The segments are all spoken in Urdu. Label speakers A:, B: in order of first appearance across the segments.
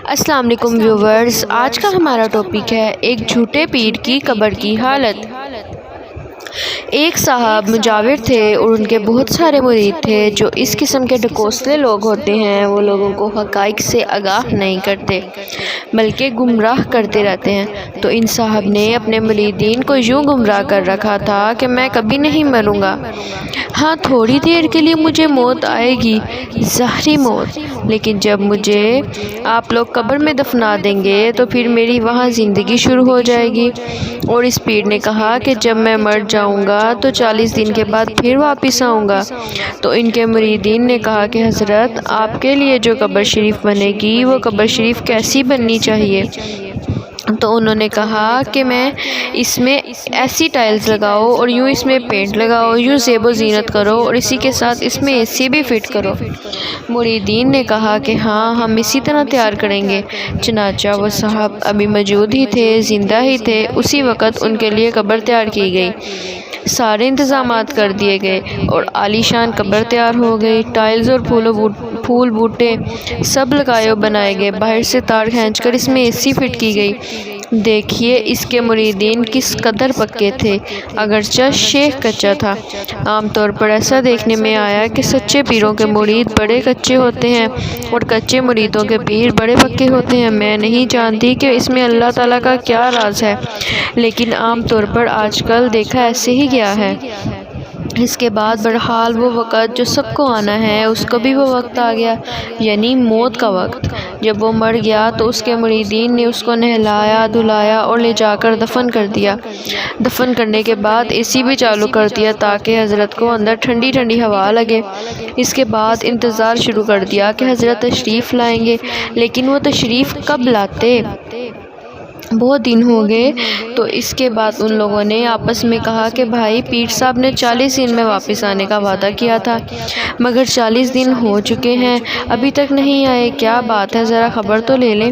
A: السلام علیکم ویورز، آج کا ہمارا ٹاپک ہے ایک جھوٹے پیر کی قبر کی حالت۔ ایک صاحب مجاور تھے اور ان کے بہت سارے مرید تھے۔ جو اس قسم کے ڈھکوسلے لوگ ہوتے ہیں وہ لوگوں کو حقائق سے آگاہ نہیں کرتے بلکہ گمراہ کرتے رہتے ہیں۔ تو ان صاحب نے اپنے مریدین کو یوں گمراہ کر رکھا تھا کہ میں کبھی نہیں مروں گا، ہاں تھوڑی دیر کے لیے مجھے موت آئے گی، ظاہری موت، لیکن جب مجھے آپ لوگ قبر میں دفنا دیں گے تو پھر میری وہاں زندگی شروع ہو جائے گی۔ اور اس پیر نے کہا کہ جب میں مر جاؤں گا تو 40 دن کے بعد پھر واپس آؤں گا۔ تو ان کے مریدین نے کہا کہ حضرت آپ کے لیے جو قبر شریف بنے گی وہ قبر شریف کیسی بننی چاہیے؟ تو انہوں نے کہا کہ میں اس میں ایسی ٹائلز لگاؤ اور یوں اس میں پینٹ لگاؤ، یوں زیب و زینت کرو اور اسی کے ساتھ اس میں AC بھی فٹ کرو۔ مریدین نے کہا کہ ہاں ہم اسی طرح تیار کریں گے۔ چنانچہ وہ صاحب ابھی موجود ہی تھے، زندہ ہی تھے، اسی وقت ان کے لیے قبر تیار کی گئی، سارے انتظامات کر دیے گئے اور عالی شان قبر تیار ہو گئی۔ ٹائلز اور پھول بوٹے سب لگائے و بنائے گئے، باہر سے تار کھینچ کر اس میں AC فٹ کی گئی۔ دیکھیے اس کے مریدین کس قدر پکے تھے، اگرچہ شیخ کچا تھا۔ عام طور پر ایسا دیکھنے میں آیا کہ سچے پیروں کے مرید بڑے کچے ہوتے ہیں اور کچے مریدوں کے پیر بڑے پکے ہوتے ہیں۔ میں نہیں جانتی کہ اس میں اللہ تعالیٰ کا کیا راز ہے، لیکن عام طور پر آج کل دیکھا ایسے ہی گیا ہے۔ اس کے بعد بہرحال وہ وقت جو سب کو آنا ہے، اس کا بھی وہ وقت آ گیا، یعنی موت کا وقت۔ جب وہ مر گیا تو اس کے مریدین نے اس کو نہلایا دھلایا اور لے جا کر دفن کر دیا۔ دفن کرنے کے بعد AC بھی چالو کر دیا تاکہ حضرت کو اندر ٹھنڈی ٹھنڈی ہوا لگے۔ اس کے بعد انتظار شروع کر دیا کہ حضرت تشریف لائیں گے، لیکن وہ تشریف کب لاتے؟ بہت دن ہو گئے۔ تو اس کے بعد ان لوگوں نے آپس میں کہا کہ بھائی پیر صاحب نے 40 دن میں واپس آنے کا وعدہ کیا تھا، مگر 40 دن ہو چکے ہیں ابھی تک نہیں آئے، کیا بات ہے، ذرا خبر تو لے لیں۔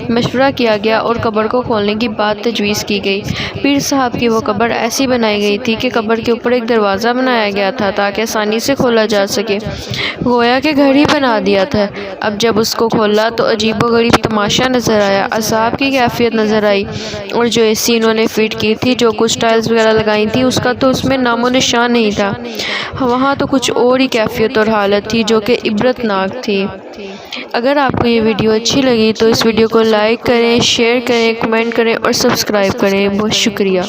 A: مشورہ کیا گیا اور قبر کو کھولنے کی بات تجویز کی گئی۔ پیر صاحب کی وہ قبر ایسی بنائی گئی تھی کہ قبر کے اوپر ایک دروازہ بنایا گیا تھا تاکہ آسانی سے کھولا جا سکے، گویا کہ گھر ہی بنا دیا تھا۔ اب جب اس کو کھولا تو عجیب و غریب تماشا نظر آیا، عذاب کی کیفیت نظر آئی، اور جو AC انہوں نے فٹ کی تھی، جو کچھ ٹائلز وغیرہ لگائی تھی، اس کا تو اس میں نام و نشان نہیں تھا۔ وہاں تو کچھ اور ہی کیفیت اور حالت تھی جو کہ عبرت ناک تھی۔ اگر آپ کو یہ ویڈیو اچھی لگی تو اس ویڈیو کو لائک کریں، شیئر کریں، کمنٹ کریں اور سبسکرائب کریں۔ بہت شکریہ۔